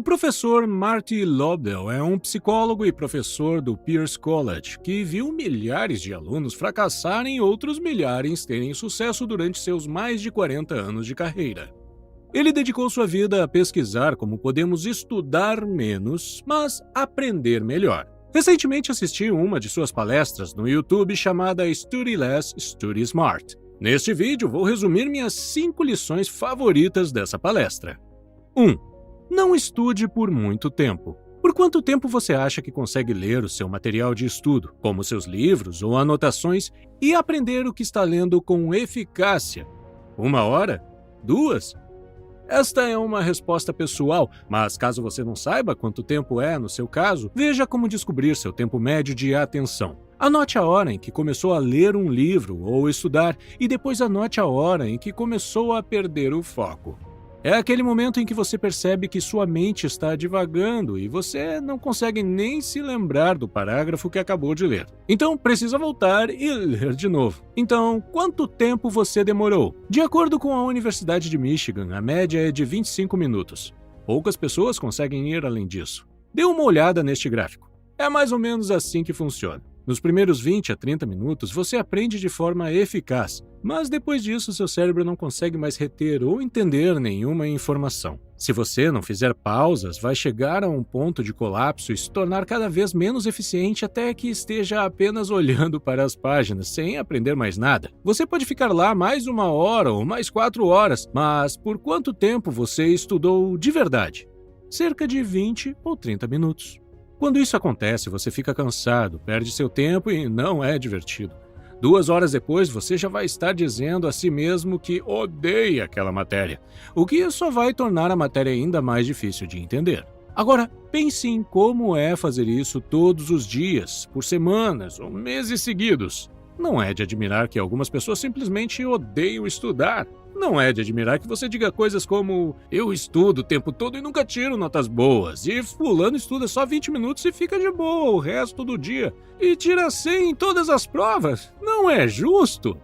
professor Marty Lobdell é um psicólogo e professor do Pierce College que viu milhares de alunos fracassarem e outros milhares terem sucesso durante seus mais de 40 anos de carreira. Ele dedicou sua vida a pesquisar como podemos estudar menos, mas aprender melhor. Recentemente assisti uma de suas palestras no YouTube chamada Study Less, Study Smart. Neste vídeo vou resumir minhas 5 lições favoritas dessa palestra. 1. Não estude por muito tempo. Por quanto tempo você acha que consegue ler o seu material de estudo, como seus livros ou anotações, e aprender o que está lendo com eficácia? 1 hora? 2? Esta é uma resposta pessoal, mas caso você não saiba quanto tempo é no seu caso, veja como descobrir seu tempo médio de atenção. Anote a hora em que começou a ler um livro ou estudar e depois anote a hora em que começou a perder o foco. É aquele momento em que você percebe que sua mente está divagando e você não consegue nem se lembrar do parágrafo que acabou de ler. Então, precisa voltar e ler de novo. Então, quanto tempo você demorou? De acordo com a Universidade de Michigan, a média é de 25 minutos. Poucas pessoas conseguem ir além disso. Dê uma olhada neste gráfico. É mais ou menos assim que funciona. Nos primeiros 20 a 30 minutos, você aprende de forma eficaz, mas depois disso seu cérebro não consegue mais reter ou entender nenhuma informação. Se você não fizer pausas, vai chegar a um ponto de colapso e se tornar cada vez menos eficiente até que esteja apenas olhando para as páginas, sem aprender mais nada. Você pode ficar lá mais 1 hora ou mais 4 horas, mas por quanto tempo você estudou de verdade? Cerca de 20 ou 30 minutos. Quando isso acontece, você fica cansado, perde seu tempo e não é divertido. 2 horas depois, você já vai estar dizendo a si mesmo que odeia aquela matéria, o que só vai tornar a matéria ainda mais difícil de entender. Agora, pense em como é fazer isso todos os dias, por semanas ou meses seguidos. Não é de admirar que algumas pessoas simplesmente odeiam estudar. Não é de admirar que você diga coisas como eu estudo o tempo todo e nunca tiro notas boas, e fulano estuda só 20 minutos e fica de boa o resto do dia, e tira 100 em todas as provas. Não é justo?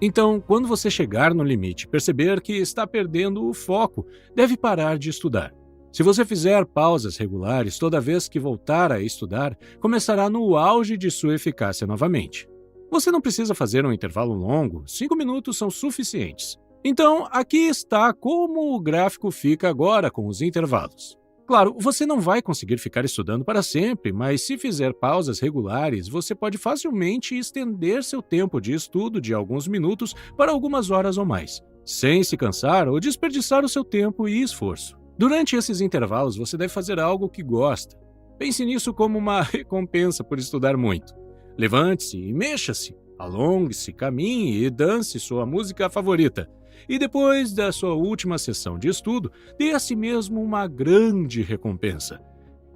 Então, quando você chegar no limite, perceber que está perdendo o foco, deve parar de estudar. Se você fizer pausas regulares toda vez que voltar a estudar, começará no auge de sua eficácia novamente. Você não precisa fazer um intervalo longo, 5 minutos são suficientes. Então, aqui está como o gráfico fica agora com os intervalos. Claro, você não vai conseguir ficar estudando para sempre, mas se fizer pausas regulares, você pode facilmente estender seu tempo de estudo de alguns minutos para algumas horas ou mais, sem se cansar ou desperdiçar o seu tempo e esforço. Durante esses intervalos, você deve fazer algo que gosta. Pense nisso como uma recompensa por estudar muito. Levante-se e mexa-se, alongue-se, caminhe e dance sua música favorita. E depois da sua última sessão de estudo, dê a si mesmo uma grande recompensa.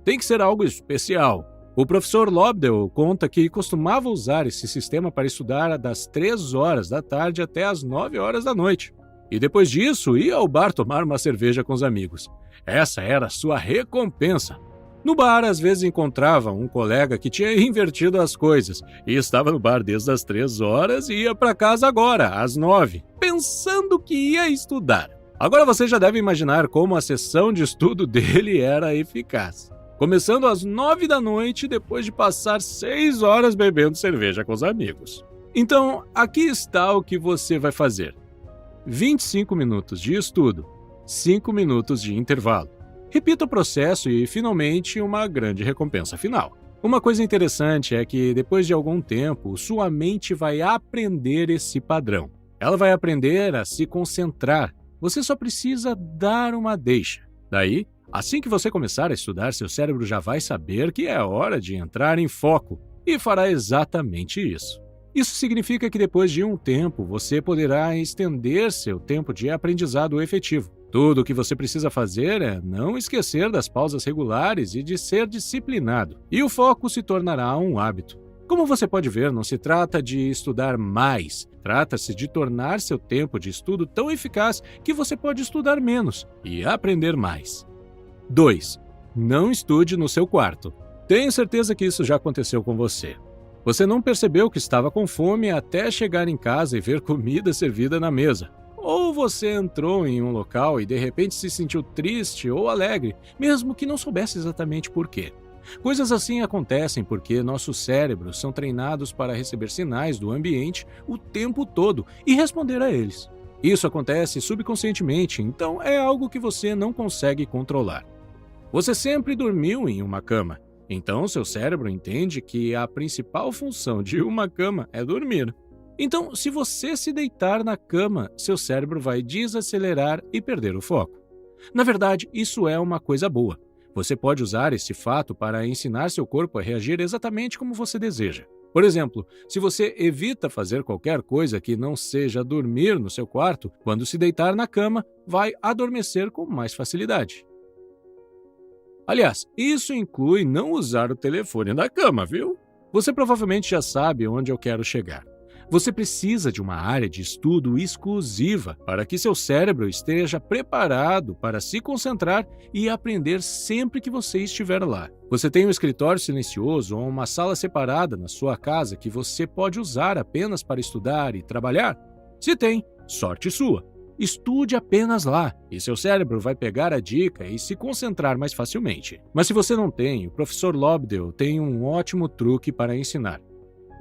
Tem que ser algo especial. O professor Lobdell conta que costumava usar esse sistema para estudar das 3 horas da tarde até as 9 horas da noite. E depois disso, ia ao bar tomar uma cerveja com os amigos. Essa era a sua recompensa. No bar, às vezes encontrava um colega que tinha invertido as coisas e estava no bar desde as 3 horas e ia para casa agora, às 9, pensando que ia estudar. Agora você já deve imaginar como a sessão de estudo dele era eficaz. Começando às 9 da noite, depois de passar 6 horas bebendo cerveja com os amigos. Então, aqui está o que você vai fazer. 25 minutos de estudo, 5 minutos de intervalo. Repita o processo e, finalmente, uma grande recompensa final. Uma coisa interessante é que, depois de algum tempo, sua mente vai aprender esse padrão. Ela vai aprender a se concentrar. Você só precisa dar uma deixa. Daí, assim que você começar a estudar, seu cérebro já vai saber que é hora de entrar em foco e fará exatamente isso. Isso significa que depois de um tempo, você poderá estender seu tempo de aprendizado efetivo. Tudo o que você precisa fazer é não esquecer das pausas regulares e de ser disciplinado, e o foco se tornará um hábito. Como você pode ver, não se trata de estudar mais, trata-se de tornar seu tempo de estudo tão eficaz que você pode estudar menos e aprender mais. 2. Não estude no seu quarto. Tenho certeza que isso já aconteceu com você. Você não percebeu que estava com fome até chegar em casa e ver comida servida na mesa. Ou você entrou em um local e de repente se sentiu triste ou alegre, mesmo que não soubesse exatamente por quê. Coisas assim acontecem porque nossos cérebros são treinados para receber sinais do ambiente o tempo todo e responder a eles. Isso acontece subconscientemente, então é algo que você não consegue controlar. Você sempre dormiu em uma cama, então seu cérebro entende que a principal função de uma cama é dormir. Então, se você se deitar na cama, seu cérebro vai desacelerar e perder o foco. Na verdade, isso é uma coisa boa. Você pode usar esse fato para ensinar seu corpo a reagir exatamente como você deseja. Por exemplo, se você evita fazer qualquer coisa que não seja dormir no seu quarto, quando se deitar na cama, vai adormecer com mais facilidade. Aliás, isso inclui não usar o telefone na cama, viu? Você provavelmente já sabe onde eu quero chegar. Você precisa de uma área de estudo exclusiva para que seu cérebro esteja preparado para se concentrar e aprender sempre que você estiver lá. Você tem um escritório silencioso ou uma sala separada na sua casa que você pode usar apenas para estudar e trabalhar? Se tem, sorte sua! Estude apenas lá, e seu cérebro vai pegar a dica e se concentrar mais facilmente. Mas se você não tem, o professor Lobdell tem um ótimo truque para ensinar.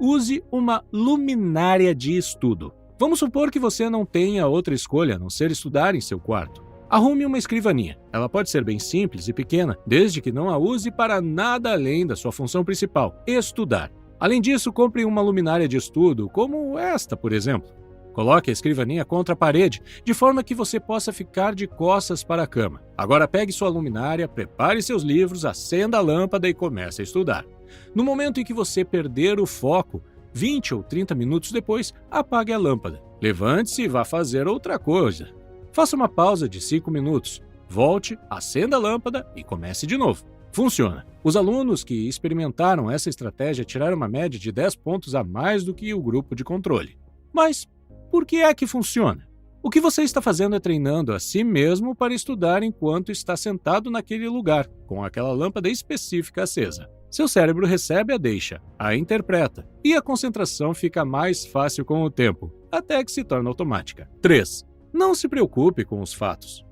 Use uma luminária de estudo. Vamos supor que você não tenha outra escolha a não ser estudar em seu quarto. Arrume uma escrivaninha. Ela pode ser bem simples e pequena, desde que não a use para nada além da sua função principal, estudar. Além disso, compre uma luminária de estudo, como esta, por exemplo. Coloque a escrivaninha contra a parede, de forma que você possa ficar de costas para a cama. Agora pegue sua luminária, prepare seus livros, acenda a lâmpada e comece a estudar. No momento em que você perder o foco, 20 ou 30 minutos depois, apague a lâmpada. Levante-se e vá fazer outra coisa. Faça uma pausa de 5 minutos. Volte, acenda a lâmpada e comece de novo. Funciona. Os alunos que experimentaram essa estratégia tiraram uma média de 10 pontos a mais do que o grupo de controle. Mas por que é que funciona? O que você está fazendo é treinando a si mesmo para estudar enquanto está sentado naquele lugar, com aquela lâmpada específica acesa. Seu cérebro recebe a deixa, a interpreta, e a concentração fica mais fácil com o tempo, até que se torna automática. 3. Não se preocupe com os fatos.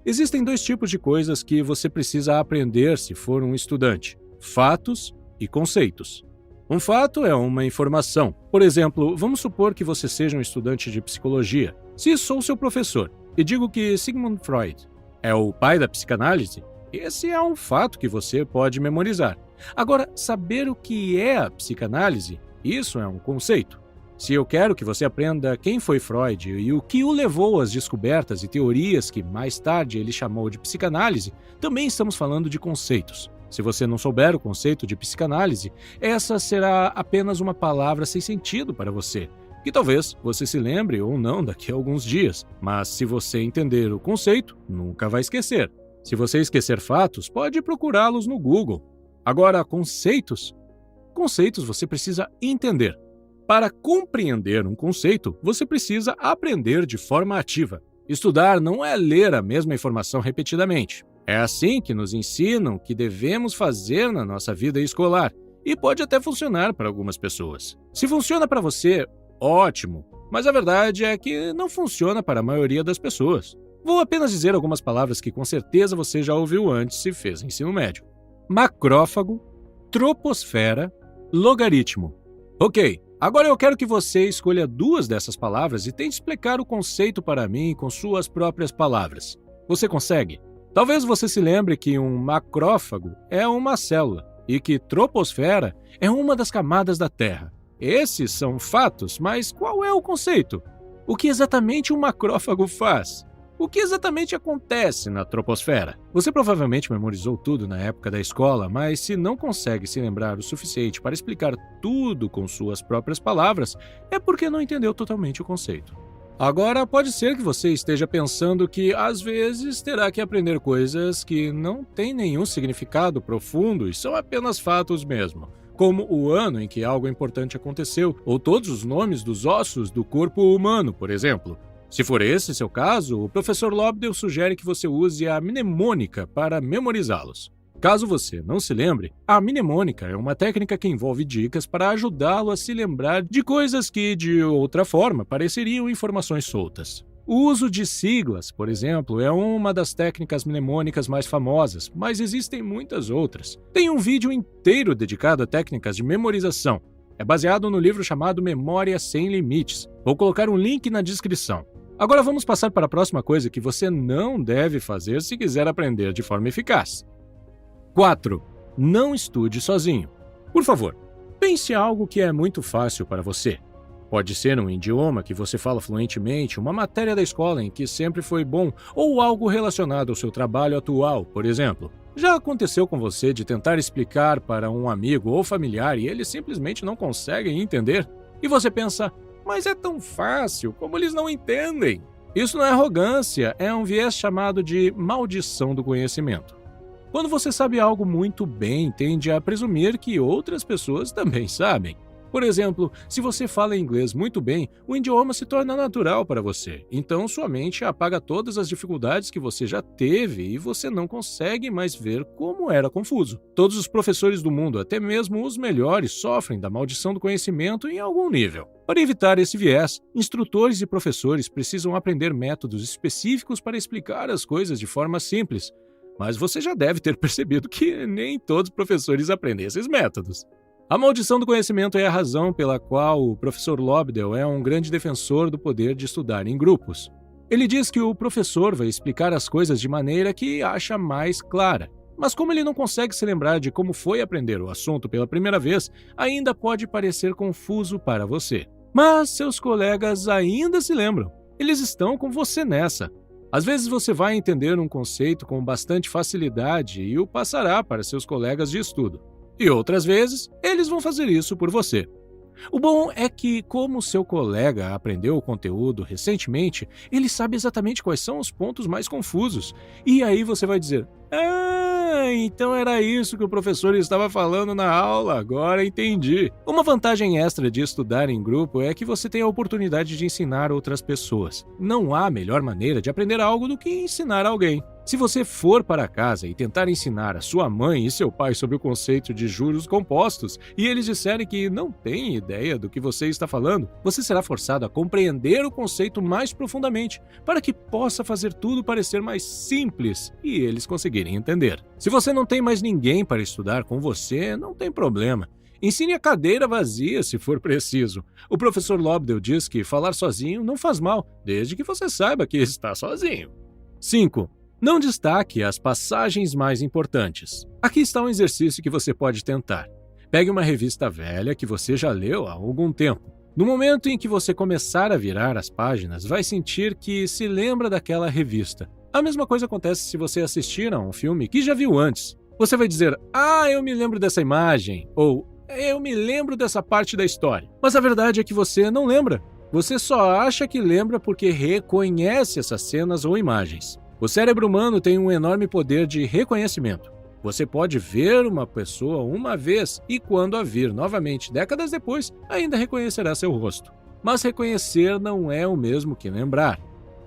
Existem 2 tipos de coisas que você precisa aprender se for um estudante: fatos e conceitos. Um fato é uma informação. Por exemplo, vamos supor que você seja um estudante de psicologia. Se sou seu professor e digo que Sigmund Freud é o pai da psicanálise, esse é um fato que você pode memorizar. Agora, saber o que é a psicanálise, isso é um conceito. Se eu quero que você aprenda quem foi Freud e o que o levou às descobertas e teorias que mais tarde ele chamou de psicanálise, também estamos falando de conceitos. Se você não souber o conceito de psicanálise, essa será apenas uma palavra sem sentido para você, que talvez você se lembre ou não daqui a alguns dias. Mas se você entender o conceito, nunca vai esquecer. Se você esquecer fatos, pode procurá-los no Google. Agora, conceitos você precisa entender. Para compreender um conceito, você precisa aprender de forma ativa. Estudar não é ler a mesma informação repetidamente. É assim que nos ensinam que devemos fazer na nossa vida escolar, e pode até funcionar para algumas pessoas. Se funciona para você, ótimo, mas a verdade é que não funciona para a maioria das pessoas. Vou apenas dizer algumas palavras que com certeza você já ouviu antes se fez ensino médio: macrófago, troposfera, logaritmo. Ok, agora eu quero que você escolha 2 dessas palavras e tente explicar o conceito para mim com suas próprias palavras. Você consegue? Talvez você se lembre que um macrófago é uma célula e que troposfera é uma das camadas da Terra. Esses são fatos, mas qual é o conceito? O que exatamente um macrófago faz? O que exatamente acontece na troposfera? Você provavelmente memorizou tudo na época da escola, mas se não consegue se lembrar o suficiente para explicar tudo com suas próprias palavras, é porque não entendeu totalmente o conceito. Agora, pode ser que você esteja pensando que, às vezes, terá que aprender coisas que não têm nenhum significado profundo e são apenas fatos mesmo, como o ano em que algo importante aconteceu, ou todos os nomes dos ossos do corpo humano, por exemplo. Se for esse seu caso, o professor Lobdell sugere que você use a mnemônica para memorizá-los. Caso você não se lembre, a mnemônica é uma técnica que envolve dicas para ajudá-lo a se lembrar de coisas que, de outra forma, pareceriam informações soltas. O uso de siglas, por exemplo, é uma das técnicas mnemônicas mais famosas, mas existem muitas outras. Tem um vídeo inteiro dedicado a técnicas de memorização. É baseado no livro chamado Memória Sem Limites. Vou colocar um link na descrição. Agora vamos passar para a próxima coisa que você não deve fazer se quiser aprender de forma eficaz. 4. Não estude sozinho. Por favor, pense em algo que é muito fácil para você. Pode ser um idioma que você fala fluentemente, uma matéria da escola em que sempre foi bom, ou algo relacionado ao seu trabalho atual, por exemplo. Já aconteceu com você de tentar explicar para um amigo ou familiar e eles simplesmente não conseguem entender? E você pensa, mas é tão fácil, como eles não entendem? Isso não é arrogância, é um viés chamado de maldição do conhecimento. Quando você sabe algo muito bem, tende a presumir que outras pessoas também sabem. Por exemplo, se você fala inglês muito bem, o idioma se torna natural para você. Então, sua mente apaga todas as dificuldades que você já teve e você não consegue mais ver como era confuso. Todos os professores do mundo, até mesmo os melhores, sofrem da maldição do conhecimento em algum nível. Para evitar esse viés, instrutores e professores precisam aprender métodos específicos para explicar as coisas de forma simples. Mas você já deve ter percebido que nem todos os professores aprendem esses métodos. A maldição do conhecimento é a razão pela qual o professor Lobdell é um grande defensor do poder de estudar em grupos. Ele diz que o professor vai explicar as coisas de maneira que acha mais clara. Mas como ele não consegue se lembrar de como foi aprender o assunto pela primeira vez, ainda pode parecer confuso para você. Mas seus colegas ainda se lembram. Eles estão com você nessa. Às vezes você vai entender um conceito com bastante facilidade e o passará para seus colegas de estudo. E outras vezes, eles vão fazer isso por você. O bom é que, como seu colega aprendeu o conteúdo recentemente, ele sabe exatamente quais são os pontos mais confusos. E aí você vai dizer, então era isso que o professor estava falando na aula, agora entendi. Uma vantagem extra de estudar em grupo é que você tem a oportunidade de ensinar outras pessoas. Não há melhor maneira de aprender algo do que ensinar alguém. Se você for para casa e tentar ensinar a sua mãe e seu pai sobre o conceito de juros compostos e eles disserem que não têm ideia do que você está falando, você será forçado a compreender o conceito mais profundamente para que possa fazer tudo parecer mais simples e eles conseguirem entender. Se você não tem mais ninguém para estudar com você, não tem problema. Ensine a cadeira vazia se for preciso. O professor Lobdell diz que falar sozinho não faz mal, desde que você saiba que está sozinho. 5. Não destaque as passagens mais importantes. Aqui está um exercício que você pode tentar. Pegue uma revista velha que você já leu há algum tempo. No momento em que você começar a virar as páginas, vai sentir que se lembra daquela revista. A mesma coisa acontece se você assistir a um filme que já viu antes. Você vai dizer, eu me lembro dessa imagem, ou eu me lembro dessa parte da história. Mas a verdade é que você não lembra. Você só acha que lembra porque reconhece essas cenas ou imagens. O cérebro humano tem um enorme poder de reconhecimento. Você pode ver uma pessoa uma vez e, quando a vir novamente décadas depois, ainda reconhecerá seu rosto. Mas reconhecer não é o mesmo que lembrar.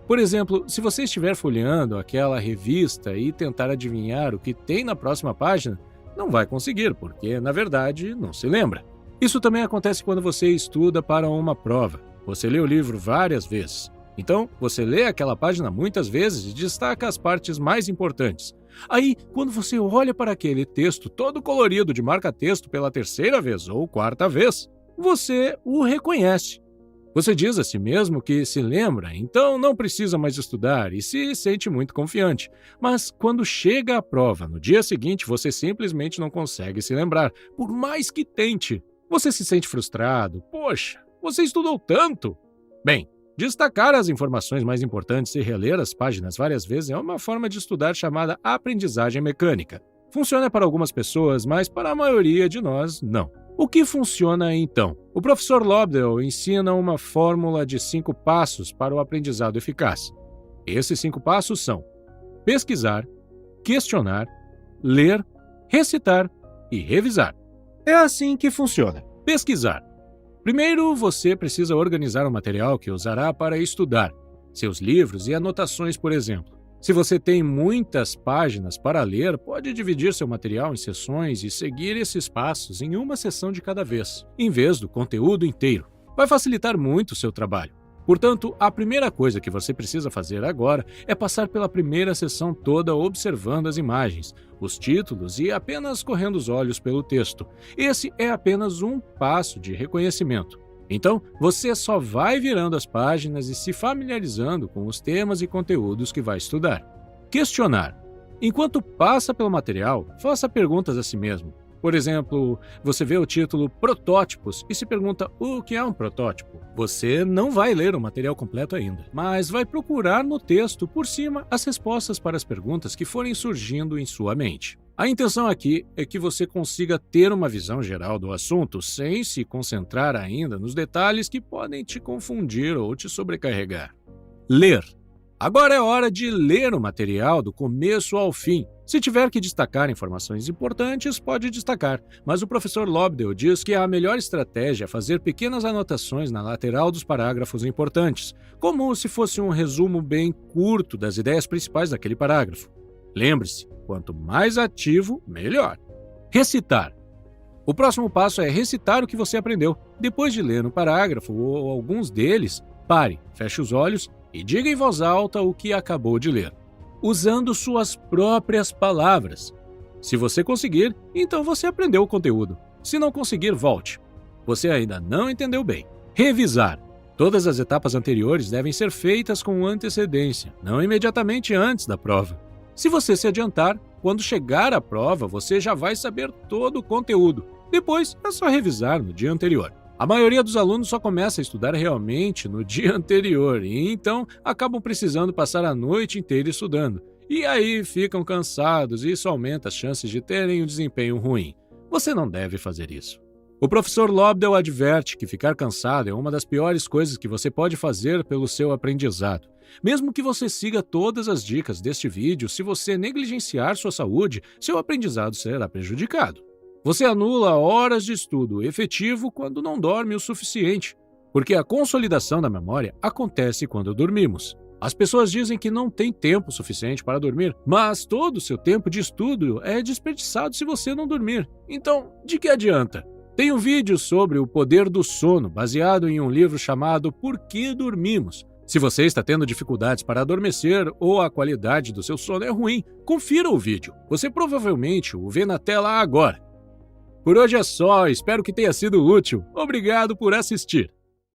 Por exemplo, se você estiver folheando aquela revista e tentar adivinhar o que tem na próxima página, não vai conseguir, porque, na verdade, não se lembra. Isso também acontece quando você estuda para uma prova. Você lê o livro várias vezes. Então, você lê aquela página muitas vezes e destaca as partes mais importantes. Aí, quando você olha para aquele texto todo colorido de marca-texto pela terceira vez ou quarta vez, você o reconhece. Você diz a si mesmo que se lembra, então não precisa mais estudar e se sente muito confiante. Mas quando chega a prova, no dia seguinte você simplesmente não consegue se lembrar, por mais que tente. Você se sente frustrado. Poxa, você estudou tanto! Bem, destacar as informações mais importantes e reler as páginas várias vezes é uma forma de estudar chamada aprendizagem mecânica. Funciona para algumas pessoas, mas para a maioria de nós, não. O que funciona então? O professor Lobdell ensina uma fórmula de 5 passos para o aprendizado eficaz. Esses 5 passos são pesquisar, questionar, ler, recitar e revisar. É assim que funciona. Pesquisar. Primeiro, você precisa organizar o material que usará para estudar, seus livros e anotações, por exemplo. Se você tem muitas páginas para ler, pode dividir seu material em seções e seguir esses passos em uma seção de cada vez, em vez do conteúdo inteiro. Vai facilitar muito o seu trabalho. Portanto, a primeira coisa que você precisa fazer agora é passar pela primeira sessão toda observando as imagens, os títulos e apenas correndo os olhos pelo texto. Esse é apenas um passo de reconhecimento. Então, você só vai virando as páginas e se familiarizando com os temas e conteúdos que vai estudar. Questionar. Enquanto passa pelo material, faça perguntas a si mesmo. Por exemplo, você vê o título Protótipos e se pergunta o que é um protótipo. Você não vai ler o material completo ainda, mas vai procurar no texto por cima as respostas para as perguntas que forem surgindo em sua mente. A intenção aqui é que você consiga ter uma visão geral do assunto sem se concentrar ainda nos detalhes que podem te confundir ou te sobrecarregar. Ler. Agora é hora de ler o material do começo ao fim. Se tiver que destacar informações importantes, pode destacar, mas o professor Lobdell diz que a melhor estratégia é fazer pequenas anotações na lateral dos parágrafos importantes, como se fosse um resumo bem curto das ideias principais daquele parágrafo. Lembre-se, quanto mais ativo, melhor. Recitar. O próximo passo é recitar o que você aprendeu. Depois de ler um parágrafo ou alguns deles, pare, feche os olhos e diga em voz alta o que acabou de ler, usando suas próprias palavras. Se você conseguir, então você aprendeu o conteúdo. Se não conseguir, volte. Você ainda não entendeu bem. Revisar. Todas as etapas anteriores devem ser feitas com antecedência, não imediatamente antes da prova. Se você se adiantar, quando chegar à prova, você já vai saber todo o conteúdo. Depois, é só revisar no dia anterior. A maioria dos alunos só começa a estudar realmente no dia anterior e então acabam precisando passar a noite inteira estudando. E aí ficam cansados e isso aumenta as chances de terem um desempenho ruim. Você não deve fazer isso. O professor Lobdell adverte que ficar cansado é uma das piores coisas que você pode fazer pelo seu aprendizado. Mesmo que você siga todas as dicas deste vídeo, se você negligenciar sua saúde, seu aprendizado será prejudicado. Você anula horas de estudo efetivo quando não dorme o suficiente, porque a consolidação da memória acontece quando dormimos. As pessoas dizem que não tem tempo suficiente para dormir, mas todo o seu tempo de estudo é desperdiçado se você não dormir. Então, de que adianta? Tem um vídeo sobre o poder do sono, baseado em um livro chamado Por que Dormimos? Se você está tendo dificuldades para adormecer ou a qualidade do seu sono é ruim, confira o vídeo. Você provavelmente o vê na tela agora. Por hoje é só, espero que tenha sido útil. Obrigado por assistir.